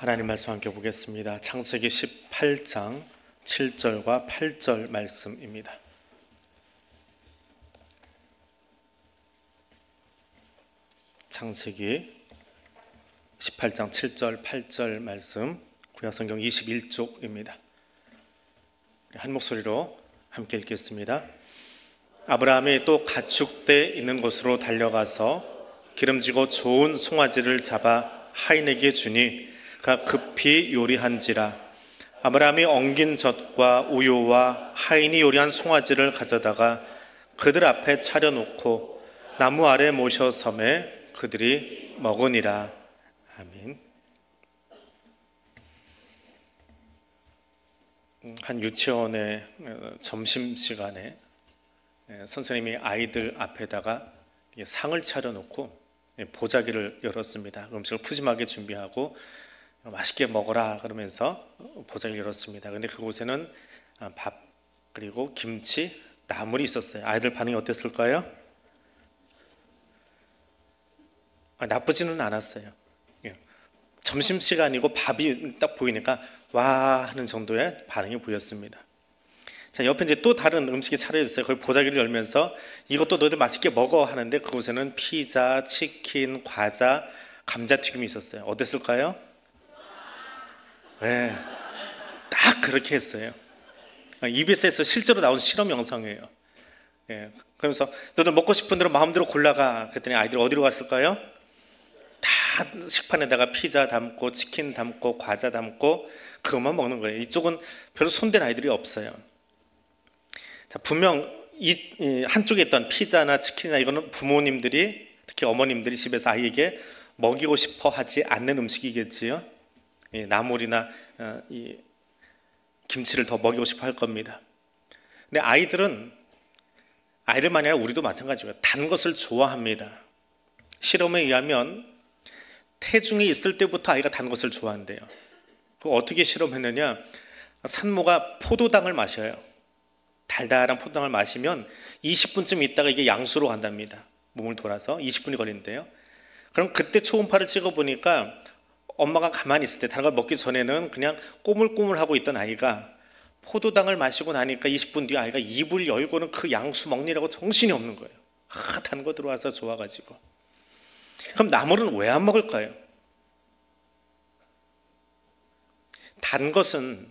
하나님 말씀 함께 보겠습니다. 창세기 18장 7절과 8절 말씀입니다. 창세기 18장 7절 8절 말씀, 구약성경 21쪽입니다. 한 목소리로 함께 읽겠습니다. 아브라함이 또 가축대 있는 곳으로 달려가서 기름지고 좋은 송아지를 잡아 하인에게 주니 그가 급히 요리한지라. 아브라함이 엉긴 젖과 우유와 하인이 요리한 송아지를 가져다가 그들 앞에 차려놓고 나무 아래 모셔 섬에 그들이 먹으니라. 아멘. 한 유치원의 점심시간에 선생님이 아이들 앞에다가 상을 차려놓고 보자기를 열었습니다. 음식을 푸짐하게 준비하고 맛있게 먹어라 그러면서 보자기를 열었습니다. 근데 그곳에는 밥 그리고 김치, 나물이 있었어요. 아이들 반응이 어땠을까요? 나쁘지는 않았어요. 점심시간이고 밥이 딱 보이니까 와 하는 정도의 반응이 보였습니다. 자, 옆에 이제 또 다른 음식이 차려졌어요. 거기 보자기를 열면서 이것도 너희들 맛있게 먹어 하는데 그곳에는 피자, 치킨, 과자, 감자튀김이 있었어요. 어땠을까요? 네, 딱 그렇게 했어요. EBS에서 실제로 나온 실험 영상이에요. 네, 그러면서 너들 먹고 싶은 대로 마음대로 골라가 그랬더니 아이들 어디로 갔을까요? 다 식판에다가 피자 담고 치킨 담고 과자 담고 그것만 먹는 거예요. 이쪽은 별로 손댄 아이들이 없어요. 자, 분명 이 한쪽에 있던 피자나 치킨이나 이거는 부모님들이, 특히 어머님들이 집에서 아이에게 먹이고 싶어 하지 않는 음식이겠지요. 나물이나 이 김치를 더 먹이고 싶어 할 겁니다. 근데 아이들만이 아니라 우리도 마찬가지고요. 단 것을 좋아합니다. 실험에 의하면 태중에 있을 때부터 아이가 단 것을 좋아한대요. 그거 어떻게 실험했느냐? 산모가 포도당을 마셔요. 달달한 포도당을 마시면 20분쯤 있다가 이게 양수로 간답니다. 몸을 돌아서 20분이 걸린대요. 그럼 그때 초음파를 찍어보니까 엄마가 가만히 있을 때 다른 걸 먹기 전에는 그냥 꼬물꼬물하고 있던 아이가 포도당을 마시고 나니까 20분 뒤에 아이가 입을 열고는 그 양수 먹느라고 정신이 없는 거예요. 단 거 들어와서 좋아가지고. 그럼 나물은 왜 안 먹을까요? 단 것은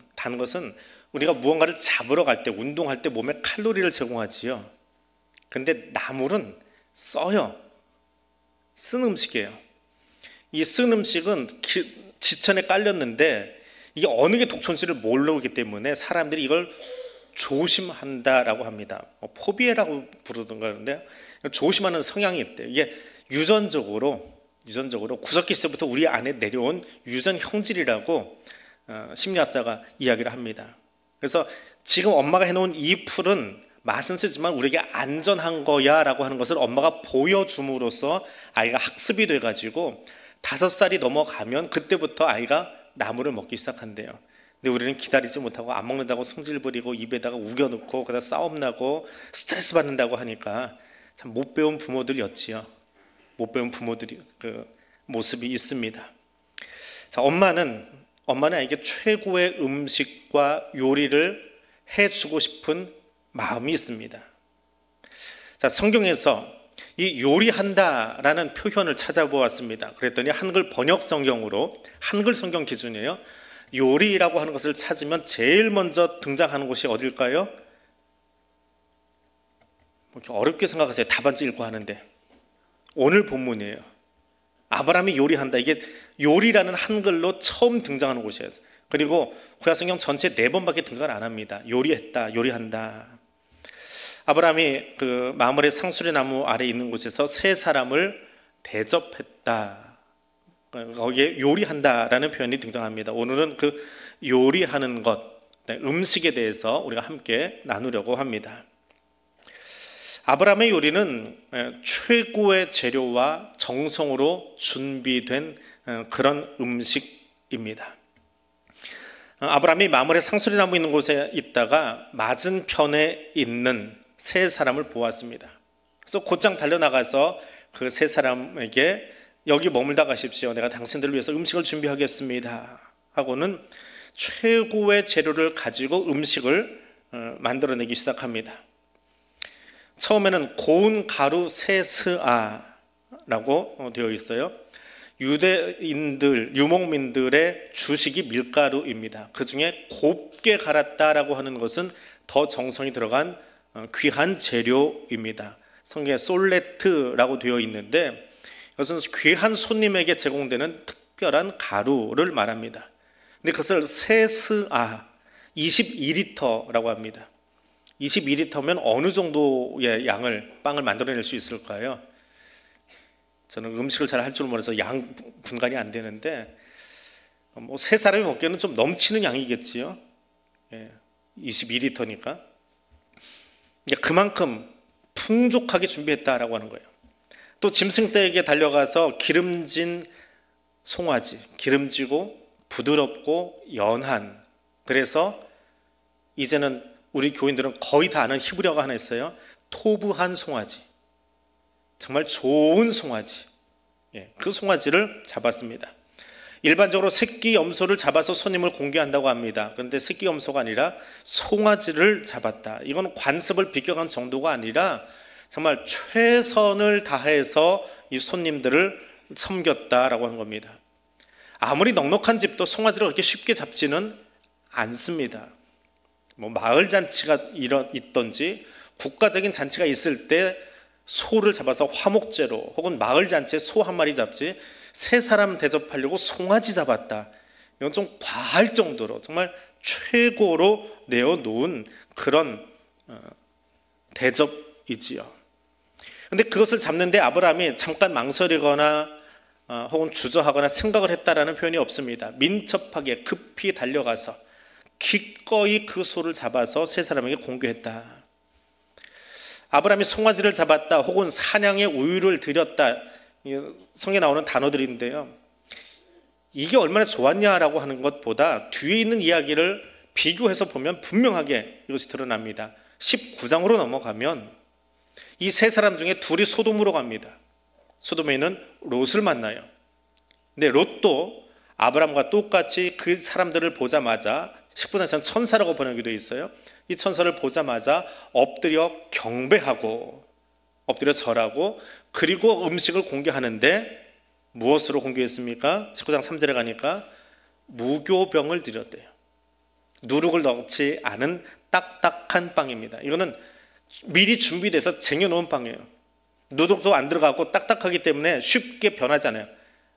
우리가 무언가를 잡으러 갈 때, 운동할 때 몸에 칼로리를 제공하지요. 근데 나물은 써요. 쓴 음식이에요. 이 쓴 음식은 지천에 깔렸는데 이게 어느 게 독초인지를 모르기 때문에 사람들이 이걸 조심한다라고 합니다. 포비에라고 부르던가 그런데 조심하는 성향이 있대요. 이게 유전적으로 구석기 시대부터 우리 안에 내려온 유전 형질이라고 심리학자가 이야기를 합니다. 그래서 지금 엄마가 해놓은 이 풀은 맛은 쓰지만 우리에게 안전한 거야 라고 하는 것을 엄마가 보여줌으로써 아이가 학습이 돼가지고 5살이 넘어가면 그때부터 아이가 나물을 먹기 시작한대요. 근데 우리는 기다리지 못하고 안 먹는다고 성질 부리고 입에다가 우겨넣고 그러다 싸움 나고 스트레스 받는다고 하니까 참 못 배운 부모들이었지요. 못 배운 부모들이 그 모습이 있습니다. 자, 엄마는 아이에게 최고의 음식과 요리를 해주고 싶은 마음이 있습니다. 자, 성경에서 이 요리한다라는 표현을 찾아보았습니다. 그랬더니 한글 번역 성경으로, 한글 성경 기준이에요. 요리라고 하는 것을 찾으면 제일 먼저 등장하는 곳이 어딜까요? 이렇게 어렵게 생각하세요. 답안지 읽고 하는데. 오늘 본문이에요. 아브라함이 요리한다. 이게 요리라는 한글로 처음 등장하는 곳이에요. 그리고 구약성경 전체 4번밖에 등장을 안 합니다. 요리했다, 요리한다. 아브라함이 그 마므레 상수리 나무 아래 있는 곳에서 3사람을 대접했다. 거기에 요리한다라는 표현이 등장합니다. 오늘은 그 요리하는 것, 음식에 대해서 우리가 함께 나누려고 합니다. 아브라함의 요리는 최고의 재료와 정성으로 준비된 그런 음식입니다. 아브라함이 마므레 상수리 나무 있는 곳에 있다가 맞은편에 있는 3사람을 보았습니다. 그래서 곧장 달려나가서 그 3사람에게 여기 머물다 가십시오. 내가 당신들을 위해서 음식을 준비하겠습니다 하고는 최고의 재료를 가지고 음식을 만들어내기 시작합니다. 처음에는 고운 가루 세스아라고 되어 있어요. 유대인들, 유목민들의 주식이 밀가루입니다. 그 중에 곱게 갈았다라고 하는 것은 더 정성이 들어간 귀한 재료입니다. 성경에 솔레트라고 되어 있는데 이것은 귀한 손님에게 제공되는 특별한 가루를 말합니다. 근데 그것을 세스아 22리터라고 합니다. 22리터면 어느 정도의 양을 빵을 만들어낼 수 있을까요? 저는 음식을 잘 할 줄 몰라서 양 분간이 안 되는데 뭐 세 사람이 먹기에는 좀 넘치는 양이겠지요. 22리터니까 그만큼 풍족하게 준비했다라고 하는 거예요. 또 짐승떼에게 달려가서 기름진 송아지, 기름지고 부드럽고 연한, 그래서 이제는 우리 교인들은 거의 다 아는 히브리어가 하나 있어요. 토부한 송아지, 정말 좋은 송아지, 그 송아지를 잡았습니다. 일반적으로 새끼 염소를 잡아서 손님을 공개한다고 합니다. 그런데 새끼 염소가 아니라 송아지를 잡았다. 이건 관습을 비껴간 정도가 아니라 정말 최선을 다해서 이 손님들을 섬겼다라고 하는 겁니다. 아무리 넉넉한 집도 송아지를 그렇게 쉽게 잡지는 않습니다. 뭐 마을 잔치가 있든지 국가적인 잔치가 있을 때 소를 잡아서 화목제로, 혹은 마을 잔치에 소 한 마리 잡지 세 사람 대접하려고 송아지 잡았다. 이건 좀 과할 정도로 정말 최고로 내어놓은 그런 대접이지요. 근데 그것을 잡는데 아브라함이 잠깐 망설이거나 혹은 주저하거나 생각을 했다라는 표현이 없습니다. 민첩하게 급히 달려가서 기꺼이 그 소를 잡아서 세 사람에게 공개했다. 아브라함이 송아지를 잡았다, 혹은 사냥의 우유를 드렸다, 성경에 나오는 단어들인데요. 이게 얼마나 좋았냐라고 하는 것보다 뒤에 있는 이야기를 비교해서 보면 분명하게 이것이 드러납니다. 19장으로 넘어가면 이 세 사람 중에 둘이 소돔으로 갑니다. 소돔에 있는 롯을 만나요. 근데 롯도 아브라함과 똑같이 그 사람들을 보자마자 19장에서는 천사라고 번역이 되어 있어요. 이 천사를 보자마자 엎드려 경배하고 엎드려 절하고, 그리고 음식을 공개하는데 무엇으로 공개했습니까? 19장 3절에 가니까 무교병을 드렸대요. 누룩을 넣지 않은 딱딱한 빵입니다. 이거는 미리 준비돼서 쟁여놓은 빵이에요. 누룩도 안 들어가고 딱딱하기 때문에 쉽게 변하잖아요.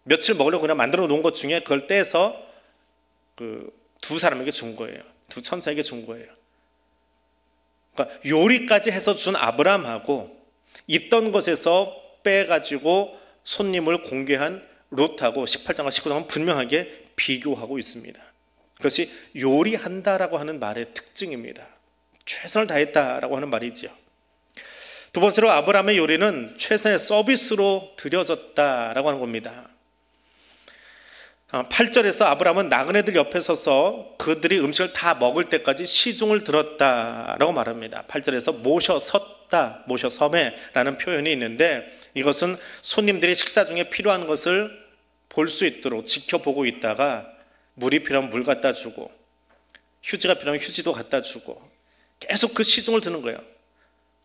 며칠 먹으려고 그냥 만들어 놓은 것 중에 그걸 떼서 그 두 사람에게 준 거예요. 두 천사에게 준 거예요. 그러니까 요리까지 해서 준 아브라함하고 있던 것에서 빼가지고 손님을 공개한 롯하고 18장과 19장은 분명하게 비교하고 있습니다. 그것이 요리한다라고 하는 말의 특징입니다. 최선을 다했다라고 하는 말이지요. 두 번째로 아브라함의 요리는 최선의 서비스로 드려졌다라고 하는 겁니다. 8절에서 아브라함은 나그네들 옆에 서서 그들이 음식을 다 먹을 때까지 시중을 들었다라고 말합니다. 8절에서 모셔섰다, 모셔섬에라는 표현이 있는데, 이것은 손님들이 식사 중에 필요한 것을 볼 수 있도록 지켜보고 있다가 물이 필요하면 물 갖다 주고, 휴지가 필요하면 휴지도 갖다 주고, 계속 그 시중을 드는 거예요.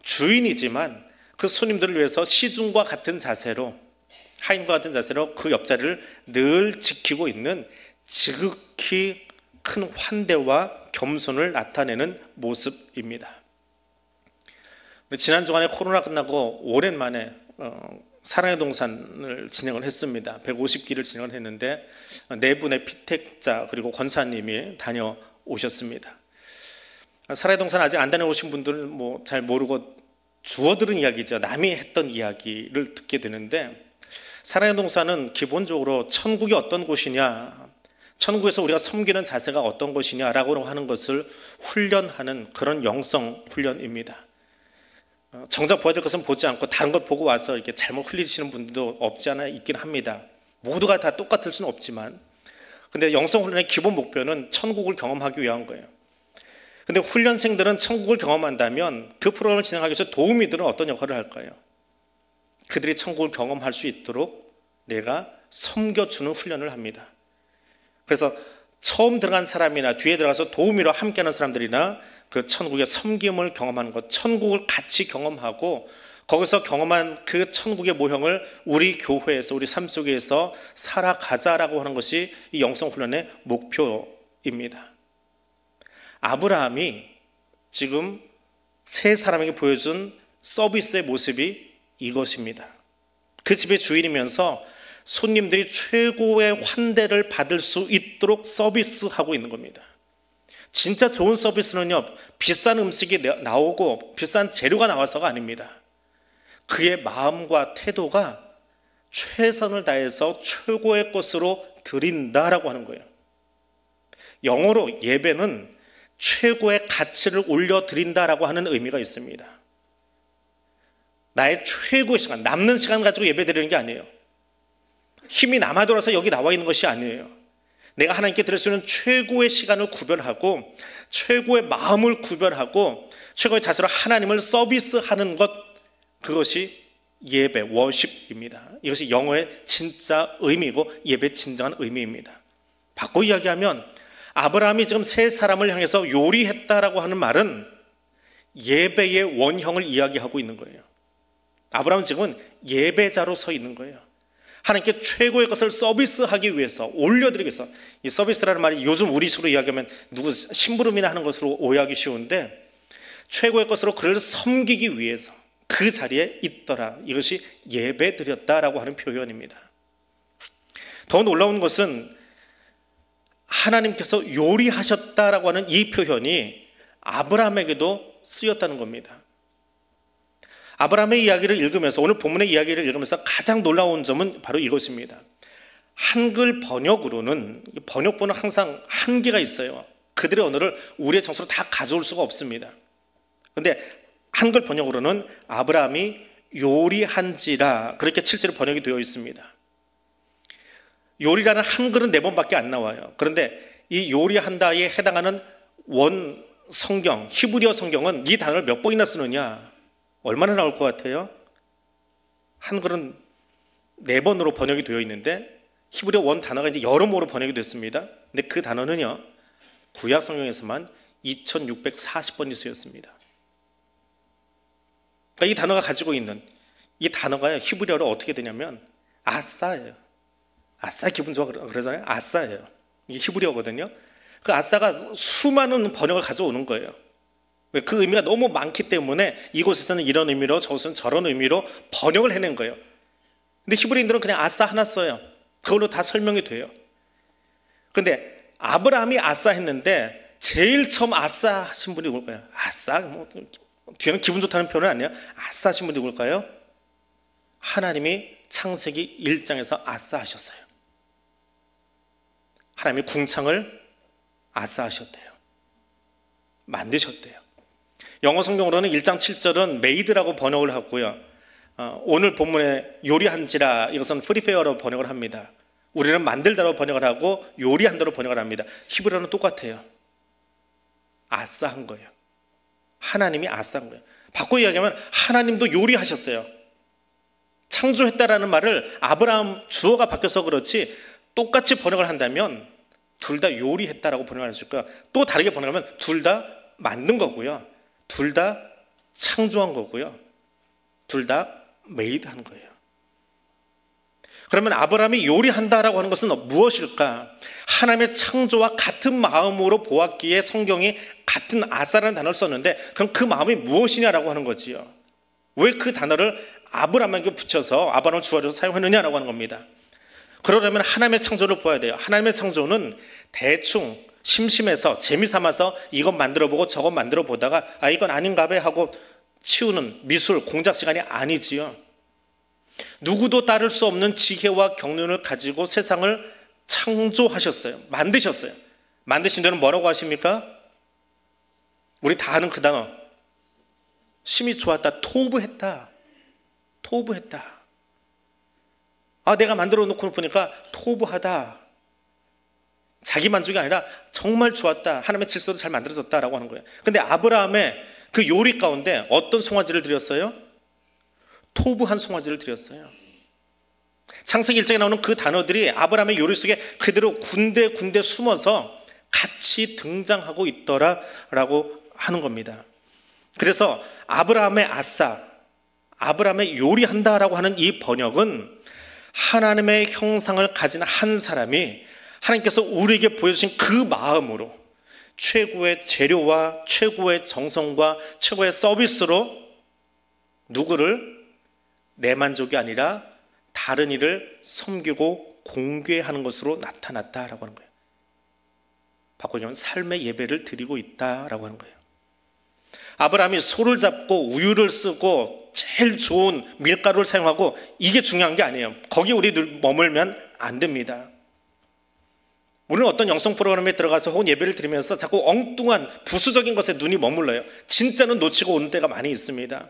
주인이지만 그 손님들을 위해서 시중과 같은 자세로, 하인과 같은 자세로 그 옆자리를 늘 지키고 있는 지극히 큰 환대와 겸손을 나타내는 모습입니다. 지난 주간에 코로나 끝나고 오랜만에 사랑의 동산을 진행을 했습니다. 150기를 진행을 했는데 네 분의 피택자 그리고 권사님이 다녀오셨습니다. 사랑의 동산 아직 안 다녀오신 분들은 뭐 잘 모르고 주워들은 이야기죠. 남이 했던 이야기를 듣게 되는데, 사랑의 동산은 기본적으로 천국이 어떤 곳이냐, 천국에서 우리가 섬기는 자세가 어떤 것이냐라고 하는 것을 훈련하는 그런 영성 훈련입니다. 정작 보아야 될 것은 보지 않고 다른 것 보고 와서 이렇게 잘못 흘리시는 분들도 없지 않아 있긴 합니다. 모두가 다 똑같을 수는 없지만, 근데 영성 훈련의 기본 목표는 천국을 경험하기 위한 거예요. 근데 훈련생들은 천국을 경험한다면 그 프로그램을 진행하기 위해서 도우미들은 어떤 역할을 할까요? 그들이 천국을 경험할 수 있도록 내가 섬겨주는 훈련을 합니다. 그래서 처음 들어간 사람이나 뒤에 들어가서 도우미로 함께하는 사람들이나 그 천국의 섬김을 경험하는 것, 천국을 같이 경험하고 거기서 경험한 그 천국의 모형을 우리 교회에서, 우리 삶 속에서 살아가자라고 하는 것이 이 영성훈련의 목표입니다. 아브라함이 지금 세 사람에게 보여준 서비스의 모습이 이것입니다. 그 집의 주인이면서 손님들이 최고의 환대를 받을 수 있도록 서비스하고 있는 겁니다. 진짜 좋은 서비스는요, 비싼 음식이 나오고 비싼 재료가 나와서가 아닙니다. 그의 마음과 태도가 최선을 다해서 최고의 것으로 드린다라고 하는 거예요. 영어로 예배는 최고의 가치를 올려드린다라고 하는 의미가 있습니다. 나의 최고의 시간, 남는 시간 가지고 예배 드리는 게 아니에요. 힘이 남아돌아서 여기 나와 있는 것이 아니에요. 내가 하나님께 드릴 수 있는 최고의 시간을 구별하고 최고의 마음을 구별하고 최고의 자세로 하나님을 서비스하는 것, 그것이 예배, 워십입니다. 이것이 영어의 진짜 의미고 예배의 진정한 의미입니다. 바꿔 이야기하면 아브라함이 지금 세 사람을 향해서 요리했다라고 하는 말은 예배의 원형을 이야기하고 있는 거예요. 아브라함은 지금은 예배자로 서 있는 거예요. 하나님께 최고의 것을 서비스하기 위해서, 올려드리기 위해서. 이 서비스라는 말이 요즘 우리식으로 이야기하면 누구 심부름이나 하는 것으로 오해하기 쉬운데, 최고의 것으로 그를 섬기기 위해서 그 자리에 있더라. 이것이 예배 드렸다라고 하는 표현입니다. 더 놀라운 것은 하나님께서 요리하셨다라고 하는 이 표현이 아브라함에게도 쓰였다는 겁니다. 아브라함의 이야기를 읽으면서, 오늘 본문의 이야기를 읽으면서 가장 놀라운 점은 바로 이것입니다. 한글 번역으로는, 번역본은 항상 한계가 있어요. 그들의 언어를 우리의 정서로 다 가져올 수가 없습니다. 그런데 한글 번역으로는 아브라함이 요리한지라, 그렇게 실제로 번역이 되어 있습니다. 요리라는 한글은 4번밖에 안 나와요. 그런데 이 요리한다에 해당하는 원 성경, 히브리어 성경은 이 단어를 몇 번이나 쓰느냐, 얼마나 나올 것 같아요? 한글은 4번으로 번역이 되어 있는데 히브리어 원 단어가 이제 여러 모로 번역이 됐습니다. 근데 그 단어는요, 구약 성경에서만 2640번이 쓰였습니다. 그러니까 이 단어가 가지고 있는, 이 단어가 히브리어로 어떻게 되냐면 아싸예요. 아싸, 기분 좋아 그러잖아요. 아싸예요. 이게 히브리어거든요. 그 아싸가 수많은 번역을 가져오는 거예요. 그 의미가 너무 많기 때문에 이곳에서는 이런 의미로, 저곳은 저런 의미로 번역을 해낸 거예요. 근데 히브리인들은 그냥 아싸 하나 써요. 그걸로 다 설명이 돼요. 그런데 아브라함이 아싸 했는데 제일 처음 아싸 하신 분이 누굴까요? 아싸, 뭐 뒤에는 기분 좋다는 표현은 아니에요. 아싸 하신 분이 누굴까요? 하나님이 창세기 1장에서 아싸 하셨어요. 하나님이 궁창을 아싸 하셨대요. 만드셨대요. 영어 성경으로는 1장 7절은 메이드라고 번역을 하고요. 오늘 본문에 요리한지라, 이것은 프리페어로 번역을 합니다. 우리는 만들다로 번역을 하고 요리한다로 번역을 합니다. 히브리어는 똑같아요. 아싸한 거예요. 하나님이 아싸한 거예요. 바꿔 이야기하면 하나님도 요리하셨어요. 창조했다라는 말을 아브라함 주어가 바뀌어서 그렇지 똑같이 번역을 한다면 둘 다 요리했다라고 번역할 수 있고요. 또 다르게 번역하면 둘 다 만든 거고요. 둘 다 창조한 거고요. 둘 다 메이드한 거예요. 그러면 아브라함이 요리한다라고 하는 것은 무엇일까? 하나님의 창조와 같은 마음으로 보았기에 성경이 같은 아싸라는 단어를 썼는데, 그럼 그 마음이 무엇이냐라고 하는 거지요. 왜 그 단어를 아브라함에게 붙여서 아브라함을 주어로 사용했느냐라고 하는 겁니다. 그러려면 하나님의 창조를 보아야 돼요. 하나님의 창조는 대충 심심해서 재미삼아서 이것 만들어보고 저것 만들어보다가 이건 아닌가 봐 하고 치우는 미술 공작 시간이 아니지요. 누구도 따를 수 없는 지혜와 경륜을 가지고 세상을 창조하셨어요. 만드셨어요. 만드신 데는 뭐라고 하십니까? 우리 다 아는 그 단어, 심히 좋았다, 토부했다. 토부했다. 내가 만들어 놓고 보니까 토부하다. 자기 만족이 아니라 정말 좋았다. 하나님의 질서도 잘 만들어졌다라고 하는 거예요. 근데 아브라함의 그 요리 가운데 어떤 송아지를 드렸어요? 토부한 송아지를 드렸어요. 창세기 1장에 나오는 그 단어들이 아브라함의 요리 속에 그대로 군데군데 숨어서 같이 등장하고 있더라라고 하는 겁니다. 그래서 아브라함의 아싸, 아브라함의 요리한다라고 하는 이 번역은 하나님의 형상을 가진 한 사람이 하나님께서 우리에게 보여주신 그 마음으로 최고의 재료와 최고의 정성과 최고의 서비스로 누구를 내 만족이 아니라 다른 이를 섬기고 공개하는 것으로 나타났다라고 하는 거예요. 바꾸자면 삶의 예배를 드리고 있다라고 하는 거예요. 아브라함이 소를 잡고 우유를 쓰고 제일 좋은 밀가루를 사용하고 이게 중요한 게 아니에요. 거기 우리 늘 머물면 안 됩니다. 우리는 어떤 영성 프로그램에 들어가서 혹은 예배를 드리면서 자꾸 엉뚱한 부수적인 것에 눈이 머물러요. 진짜는 놓치고 오는 때가 많이 있습니다.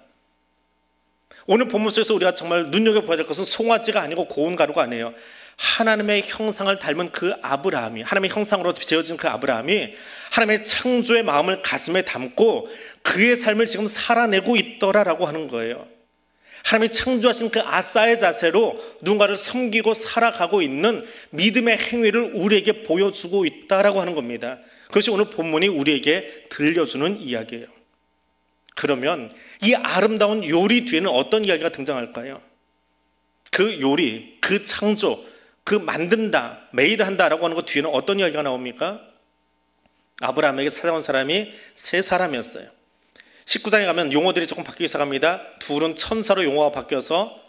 오늘 본문 속에서 우리가 정말 눈여겨봐야 될 것은 송아지가 아니고 고운 가루가 아니에요. 하나님의 형상을 닮은 그 아브라함이, 하나님의 형상으로 지어진 그 아브라함이 하나님의 창조의 마음을 가슴에 담고 그의 삶을 지금 살아내고 있더라라고 하는 거예요. 하나님이 창조하신 그 아싸의 자세로 누군가를 섬기고 살아가고 있는 믿음의 행위를 우리에게 보여주고 있다라고 하는 겁니다. 그것이 오늘 본문이 우리에게 들려주는 이야기예요. 그러면 이 아름다운 요리 뒤에는 어떤 이야기가 등장할까요? 그 요리, 그 창조, 그 만든다, 메이드한다라고 하는 것 뒤에는 어떤 이야기가 나옵니까? 아브라함에게 찾아온 사람이 세 사람이었어요. 19장에 가면 용어들이 조금 바뀌기 시작합니다. 둘은 천사로 용어가 바뀌어서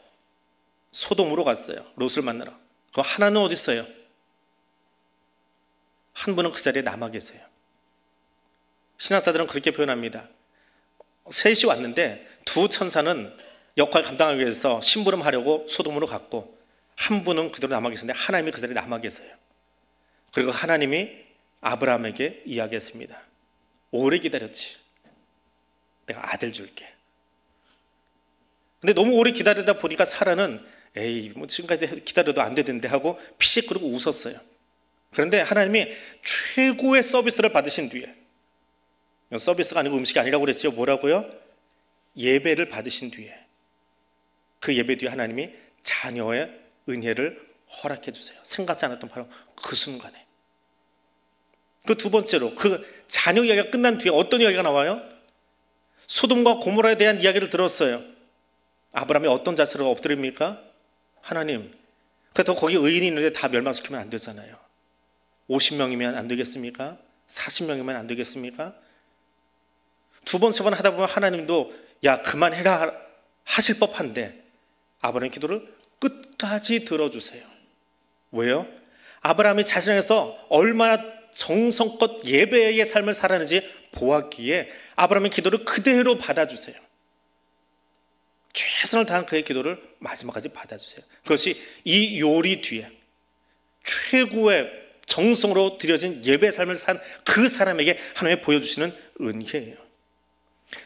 소돔으로 갔어요. 롯을 만나러. 그럼 하나는 어디 있어요? 한 분은 그 자리에 남아 계세요. 신학자들은 그렇게 표현합니다. 셋이 왔는데 두 천사는 역할을 감당하기 위해서 심부름하려고 소돔으로 갔고 한 분은 그대로 남아 계시는데 하나님이 그 자리에 남아 계세요. 그리고 하나님이 아브라함에게 이야기했습니다. 오래 기다렸지. 내가 아들 줄게. 근데 너무 오래 기다리다 보니까 사라는 에이 뭐 지금까지 기다려도 안 되던데 하고 피식거리고 웃었어요. 그런데 하나님이 최고의 서비스를 받으신 뒤에, 서비스가 아니고 음식이 아니라고 그랬죠. 뭐라고요? 예배를 받으신 뒤에, 그 예배 뒤에 하나님이 자녀의 은혜를 허락해 주세요. 생각지 않았던 바로 그 순간에. 그 두 번째로 그 자녀 이야기가 끝난 뒤에 어떤 이야기가 나와요? 소돔과 고모라에 대한 이야기를 들었어요. 아브라함이 어떤 자세로 엎드립니까? 하나님, 그래도 거기 의인이 있는데 다 멸망시키면 안 되잖아요. 50명이면 안 되겠습니까? 40명이면 안 되겠습니까? 두 번, 세 번 하다 보면 하나님도 야 그만해라 하실 법한데 아브라함의 기도를 끝까지 들어주세요. 왜요? 아브라함이 자신에서 얼마나 정성껏 예배의 삶을 살았는지 보았기에 아브라함의 기도를 그대로 받아주세요. 최선을 다한 그의 기도를 마지막까지 받아주세요. 그것이 이 요리 뒤에 최고의 정성으로 드려진 예배 삶을 산 그 사람에게 하나님이 보여주시는 은혜예요.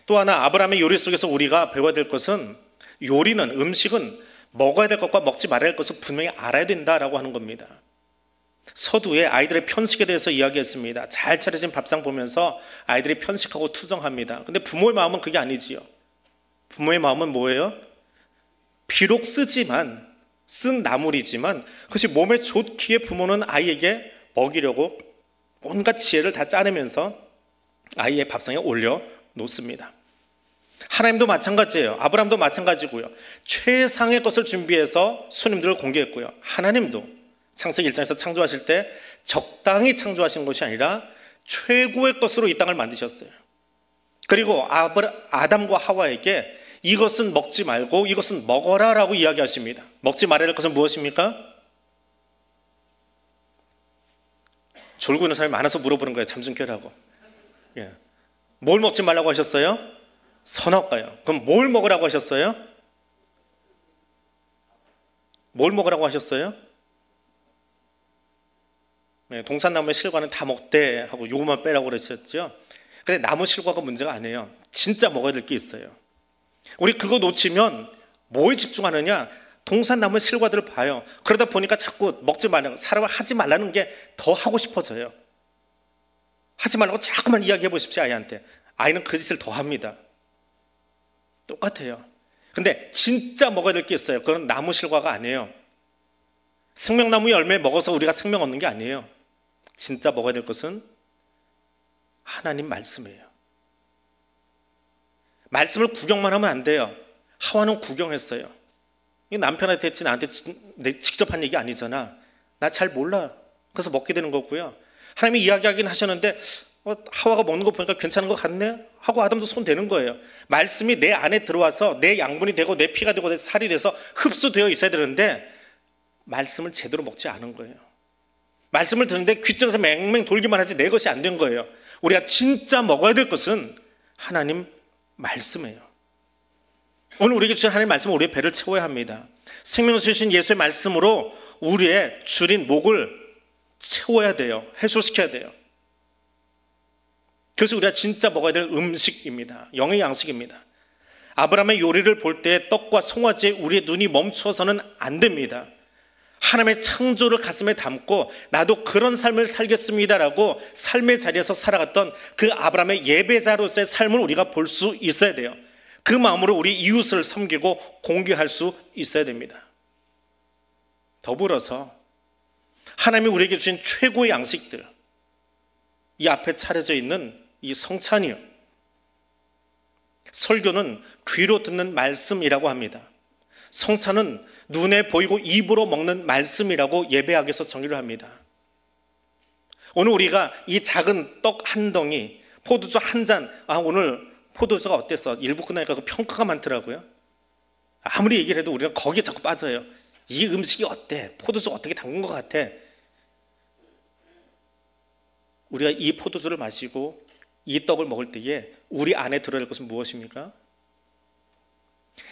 또 하나 아브라함의 요리 속에서 우리가 배워야 될 것은 요리는, 음식은 먹어야 될 것과 먹지 말아야 할 것을 분명히 알아야 된다라고 하는 겁니다. 서두에 아이들의 편식에 대해서 이야기했습니다. 잘 차려진 밥상 보면서 아이들이 편식하고 투정합니다. 근데 부모의 마음은 그게 아니지요. 부모의 마음은 뭐예요? 비록 쓴 나물이지만 그것이 몸에 좋기에 부모는 아이에게 먹이려고 온갖 지혜를 다 짜내면서 아이의 밥상에 올려 놓습니다. 하나님도 마찬가지예요. 아브라함도 마찬가지고요. 최상의 것을 준비해서 손님들을 공개했고요. 하나님도 창세기 1장에서 창조하실 때 적당히 창조하신 것이 아니라 최고의 것으로 이 땅을 만드셨어요. 그리고 아담과 하와에게 이것은 먹지 말고 이것은 먹어라 라고 이야기하십니다. 먹지 말아야 할 것은 무엇입니까? 졸고 있는 사람이 많아서 물어보는 거예요. 잠 좀 깨라고. 예. 뭘 먹지 말라고 하셨어요? 선악과요. 그럼 뭘 먹으라고 하셨어요? 뭘 먹으라고 하셨어요? 네, 동산나무의 실과는 다 먹되 하고 요것만 빼라고 그러셨죠. 근데 나무 실과가 문제가 아니에요. 진짜 먹어야 될 게 있어요. 우리 그거 놓치면 뭐에 집중하느냐? 동산나무의 실과들을 봐요. 그러다 보니까 자꾸 먹지 말라고, 사람을 하지 말라는 게 더 하고 싶어져요. 하지 말라고 자꾸만 이야기해 보십시오. 아이한테. 아이는 그 짓을 더 합니다. 똑같아요. 근데 진짜 먹어야 될 게 있어요. 그건 나무 실과가 아니에요. 생명나무 열매 먹어서 우리가 생명 얻는 게 아니에요. 진짜 먹어야 될 것은 하나님 말씀이에요. 말씀을 구경만 하면 안 돼요. 하와는 구경했어요. 남편한테 했지 나한테 직접 한 얘기 아니잖아. 나 잘 몰라. 그래서 먹게 되는 거고요. 하나님이 이야기하긴 하셨는데 하와가 먹는 거 보니까 괜찮은 것 같네 하고 아담도 손 대는 거예요. 말씀이 내 안에 들어와서 내 양분이 되고 내 피가 되고 내 살이 돼서 흡수되어 있어야 되는데 말씀을 제대로 먹지 않은 거예요. 말씀을 듣는데 귓줄에서 맹맹 돌기만 하지 내 것이 안 된 거예요. 우리가 진짜 먹어야 될 것은 하나님 말씀이에요. 오늘 우리에게 주신 하나님 말씀은 우리의 배를 채워야 합니다. 생명을 주신 예수의 말씀으로 우리의 줄인 목을 채워야 돼요. 해소시켜야 돼요. 그래서 우리가 진짜 먹어야 될 음식입니다. 영의 양식입니다. 아브라함의 요리를 볼 때 떡과 송아지에 우리의 눈이 멈춰서는 안 됩니다. 하나님의 창조를 가슴에 담고 나도 그런 삶을 살겠습니다라고 삶의 자리에서 살아갔던 그 아브라함의 예배자로서의 삶을 우리가 볼 수 있어야 돼요. 그 마음으로 우리 이웃을 섬기고 공경할 수 있어야 됩니다. 더불어서 하나님이 우리에게 주신 최고의 양식들, 이 앞에 차려져 있는 이 성찬이요, 설교는 귀로 듣는 말씀이라고 합니다. 성찬은 눈에 보이고 입으로 먹는 말씀이라고 예배학에서 정의를 합니다. 오늘 우리가 이 작은 떡 한 덩이, 포도주 한 잔, 오늘 포도주가 어땠어? 일부 끝나니까 그 평가가 많더라고요. 아무리 얘기를 해도 우리가 거기에 자꾸 빠져요. 이 음식이 어때? 포도주가 어떻게 담근 것 같아? 우리가 이 포도주를 마시고 이 떡을 먹을 때에 우리 안에 들어야 할 것은 무엇입니까?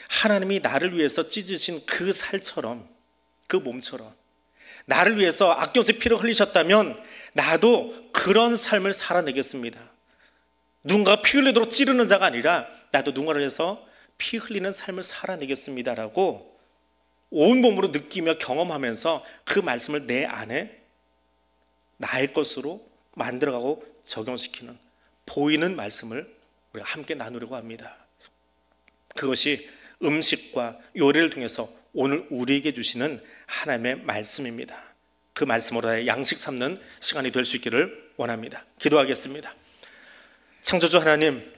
하나님이 나를 위해서 찢으신 그 살처럼, 그 몸처럼 나를 위해서 아낌없이 피를 흘리셨다면 나도 그런 삶을 살아내겠습니다. 누군가가 피 흘리도록 찌르는 자가 아니라 나도 누군가를 위해서 피 흘리는 삶을 살아내겠습니다라고 온몸으로 느끼며 경험하면서 그 말씀을 내 안에 나의 것으로 만들어가고 적용시키는 보이는 말씀을 우리가 함께 나누려고 합니다. 그것이 음식과 요리를 통해서 오늘 우리에게 주시는 하나님의 말씀입니다. 그 말씀으로 양식 삼는 시간이 될 수 있기를 원합니다. 기도하겠습니다. 창조주 하나님,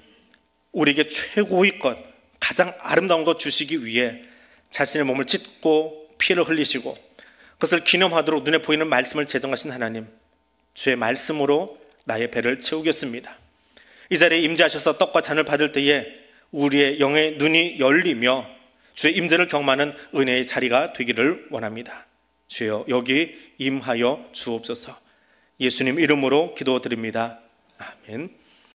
우리에게 최고의 것, 가장 아름다운 것 주시기 위해 자신의 몸을 찢고 피를 흘리시고 그것을 기념하도록 눈에 보이는 말씀을 제정하신 하나님, 주의 말씀으로 나의 배를 채우겠습니다. 이 자리에 임재하셔서 떡과 잔을 받을 때에 우리의 영의 눈이 열리며 주의 임재를 경험하는 은혜의 자리가 되기를 원합니다. 주여 여기 임하여 주옵소서. 예수님 이름으로 기도드립니다. 아멘.